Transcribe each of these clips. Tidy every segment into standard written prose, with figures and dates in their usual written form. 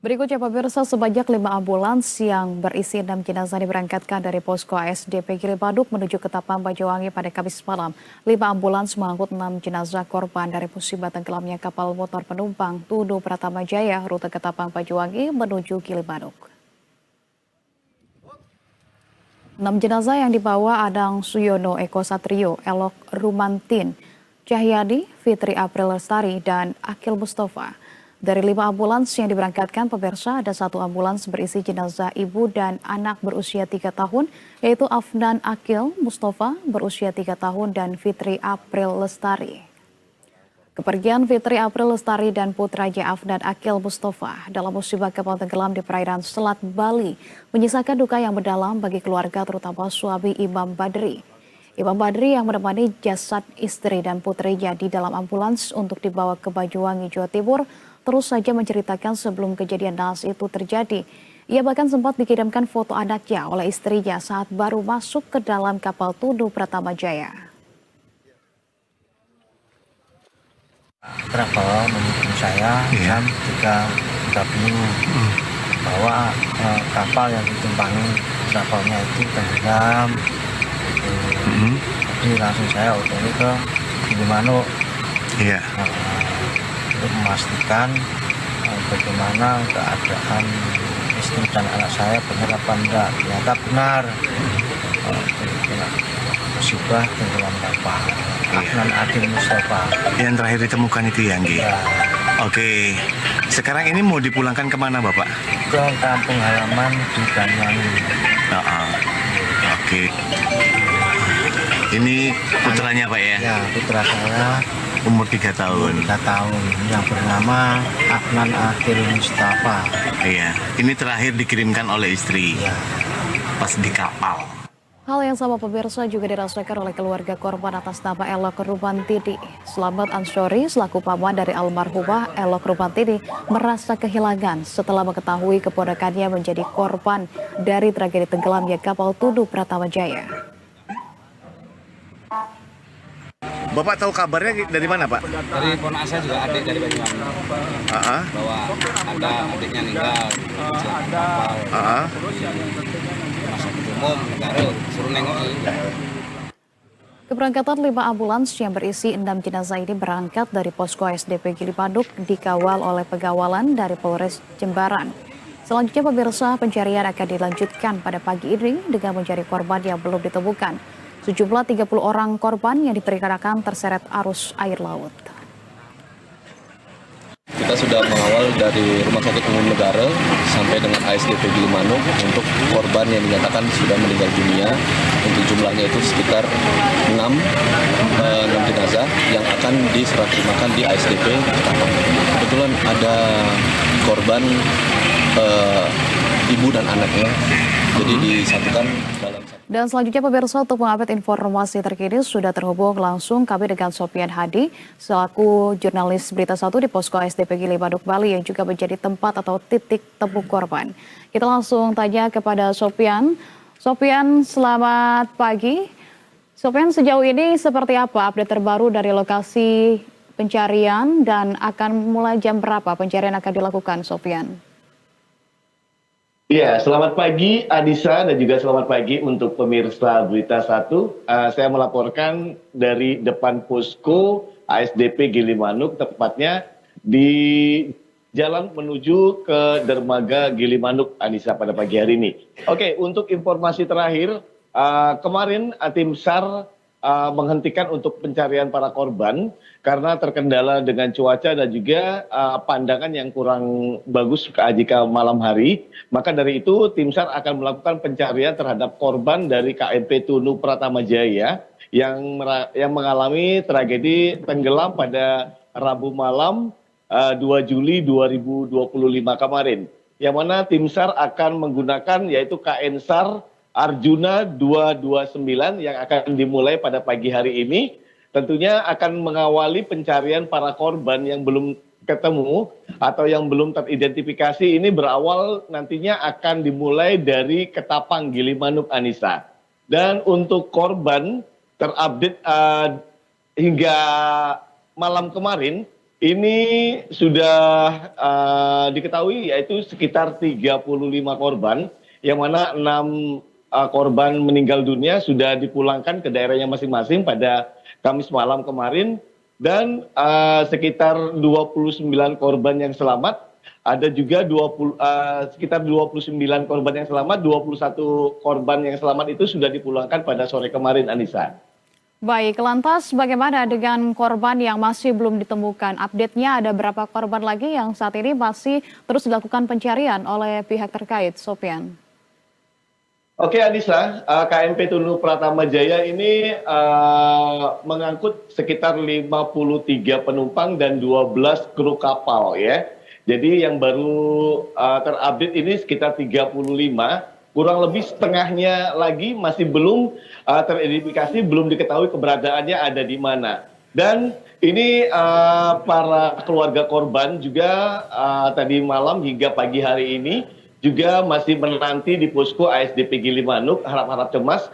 Berikutnya pemirsa, sebanyak 5 ambulans yang berisi 6 jenazah diberangkatkan dari posko ASDP Gili Baduk menuju ke Tapang Banyuwangi pada Kamis malam. 5 ambulans mengangkut 6 jenazah korban dari musibah tenggelamnya kapal motor penumpang Tunu Pratama Jaya rute ke Tapang Banyuwangi menuju Gili Baduk. 6 jenazah yang dibawa Adang Suyono, Eko Satrio, Elok Rumantin, Cahyadi, Fitri April Lestari, dan Akil Mustafa. Dari 5 ambulans yang diberangkatkan, pemirsa, ada 1 ambulans berisi jenazah ibu dan anak berusia 3 tahun, yaitu Afnan Akil Mustafa berusia 3 tahun dan Fitri April Lestari. Kepergian Fitri April Lestari dan putranya Afnan Akil Mustafa dalam musibah kapal tenggelam di perairan Selat Bali menyisakan duka yang mendalam bagi keluarga, terutama suami Imam Badri. Imam Badri yang menemani jasad istri dan putrinya di dalam ambulans untuk dibawa ke Banyuwangi, Jawa Timur, terus saja menceritakan sebelum kejadian naas itu terjadi. Ia bahkan sempat dikirimkan foto anaknya oleh istrinya saat baru masuk ke dalam kapal Tunu Pratama Jaya. Travel mendukung saya jam 3.30 bahwa kapal yang ditumpangi travelnya itu tenggelam. Jadi langsung saya otomatis ke Gili Manuk. Untuk memastikan bagaimana keadaan istri dan anak saya benar apa enggak. Ternyata benar musibah tenggelam kapal. Afnan Akil Mustafa. Yang terakhir ditemukan itu ya, Anggi? Ya. Oke. Sekarang ini mau dipulangkan kemana, Bapak? Ke kampung halaman di Banyuwangi. Oke. Ini putranya, Pak ya? Ya, putra saya Umur 3 tahun. 3 tahun yang bernama Afnan Akil Mustafa. Iya. Ini terakhir dikirimkan oleh istri pas di kapal. Hal yang sama pemirsa juga dirasakan oleh keluarga korban atas nama Elok Rumantini. Selamat Ansori selaku paman dari almarhumah Elok Rumantini merasa kehilangan setelah mengetahui keponakannya menjadi korban dari tragedi tenggelamnya kapal Tunu Pratama Jaya. Bapak tahu kabarnya dari mana, Pak? Dari ponak saya juga adik dari Banyuwangi. Bahwa ada adiknya meninggal kecelakaan kapal di rumah sakit umum negara, suruh nengokin. Keberangkatan 5 ambulans yang berisi 6 jenazah ini berangkat dari posko ASDP Gili Baduk dikawal oleh pengawalan dari Polres Jembaran. Selanjutnya pemirsa, pencarian akan dilanjutkan pada pagi ini dengan mencari korban yang belum ditemukan. Sejumlah 30 orang korban yang diperkirakan terseret arus air laut. Kita sudah mengawal dari Rumah Sakit Umum Negara sampai dengan ASDP Gili Manuk untuk korban yang dinyatakan sudah meninggal dunia. Untuk jumlahnya itu sekitar 6 jenazah yang akan diserah terimakan di ASDP. Kebetulan ada korban ibu dan anaknya, jadi disatukan dalam. Dan selanjutnya pemirsa, untuk mengupdate informasi terkini sudah terhubung langsung kami dengan Sopian Hadi selaku jurnalis Berita 1 di posko ASDP Gili Baduk Bali yang juga menjadi tempat atau titik temu korban. Kita langsung tanya kepada Sopian. Sopian, selamat pagi. Sopian, sejauh ini seperti apa update terbaru dari lokasi pencarian dan akan mulai jam berapa pencarian akan dilakukan, Sopian? Ya, selamat pagi Adisa dan juga selamat pagi untuk pemirsa Berita 1. Saya melaporkan dari depan posko ASDP Gili Manuk, tepatnya di jalan menuju ke dermaga Gili Manuk, Adisa, pada pagi hari ini. Oke, untuk informasi terakhir, kemarin tim SAR menghentikan untuk pencarian para korban karena terkendala dengan cuaca dan juga pandangan yang kurang bagus jika malam hari. Maka dari itu tim SAR akan melakukan pencarian terhadap korban dari KMP Tunu Pratama Jaya yang mengalami tragedi tenggelam pada Rabu malam 2 Juli 2025 kemarin. Yang mana tim SAR akan menggunakan yaitu KN SAR Arjuna 229 yang akan dimulai pada pagi hari ini. Tentunya akan mengawali pencarian para korban yang belum ketemu atau yang belum teridentifikasi. Ini berawal nantinya akan dimulai dari Ketapang Gili Manuk, Anissa. Dan untuk korban terupdate hingga malam kemarin Ini sudah diketahui yaitu sekitar 35 korban, yang mana 6 korban meninggal dunia sudah dipulangkan ke daerahnya masing-masing pada Kamis malam kemarin, dan sekitar 29 korban yang selamat. Ada juga sekitar 29 korban yang selamat, 21 korban yang selamat itu sudah dipulangkan pada sore kemarin, Anissa. Baik, lantas bagaimana dengan korban yang masih belum ditemukan? Update-nya ada berapa korban lagi yang saat ini masih terus dilakukan pencarian oleh pihak terkait, Sopyan? Oke, Anissa, KMP Tunu Pratama Jaya ini mengangkut sekitar 53 penumpang dan 12 kru kapal ya. Jadi yang baru terupdate ini sekitar 35. Kurang lebih setengahnya lagi masih belum teridentifikasi, belum diketahui keberadaannya ada di mana. Dan ini para keluarga korban juga tadi malam hingga pagi hari ini juga masih menanti di posko ASDP Gilimanuk, harap-harap cemas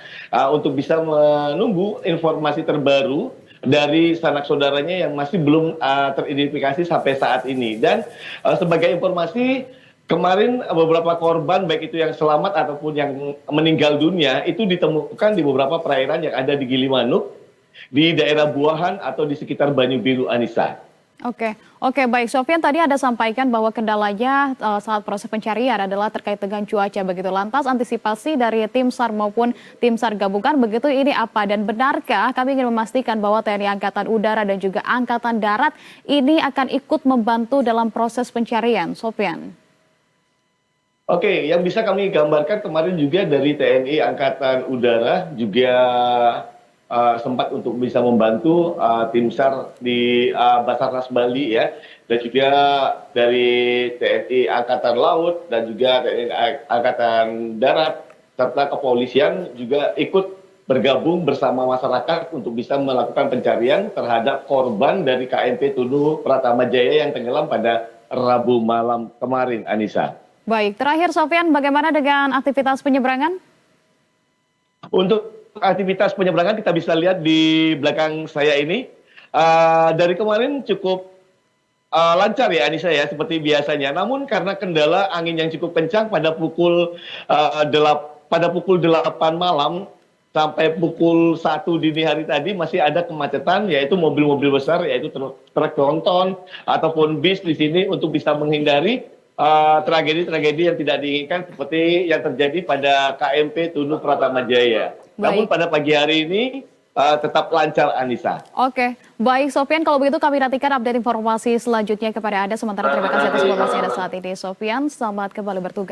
untuk bisa menunggu informasi terbaru dari sanak saudaranya yang masih belum teridentifikasi sampai saat ini. Dan sebagai informasi, kemarin beberapa korban baik itu yang selamat ataupun yang meninggal dunia itu ditemukan di beberapa perairan yang ada di Gilimanuk, di daerah Buahan atau di sekitar Banyu Biru, Anissa. Oke, baik. Sopyan, tadi Anda sampaikan bahwa kendalanya saat proses pencarian adalah terkait dengan cuaca begitu. Lantas antisipasi dari tim SAR maupun tim SAR gabungan begitu ini apa? Dan benarkah kami ingin memastikan bahwa TNI Angkatan Udara dan juga Angkatan Darat ini akan ikut membantu dalam proses pencarian, Sopyan? Oke, yang bisa kami gambarkan kemarin juga dari TNI Angkatan Udara juga sempat untuk bisa membantu tim SAR di Basarnas Bali ya, dan juga dari TNI Angkatan Laut dan juga TNI Angkatan Darat serta kepolisian juga ikut bergabung bersama masyarakat untuk bisa melakukan pencarian terhadap korban dari KMP Tunu Pratama Jaya yang tenggelam pada Rabu malam kemarin, Anissa. Baik, terakhir Sopyan, bagaimana dengan aktivitas penyeberangan? Untuk aktivitas penyeberangan kita bisa lihat di belakang saya ini, dari kemarin cukup lancar ya Anissa ya, seperti biasanya. Namun karena kendala angin yang cukup kencang pada pukul 8 malam sampai pukul 1 dini hari tadi masih ada kemacetan, yaitu mobil-mobil besar, yaitu truk tronton ataupun bis di sini untuk bisa menghindari tragedi-tragedi yang tidak diinginkan seperti yang terjadi pada KMP Tunu Pratama Jaya. Namun pada pagi hari ini tetap lancar, Anissa. Oke, baik Sopyan, kalau begitu kami nantikan update informasi selanjutnya kepada Anda. Sementara terima kasih atas informasi Anda saat ini, Sopyan. Selamat kembali bertugas.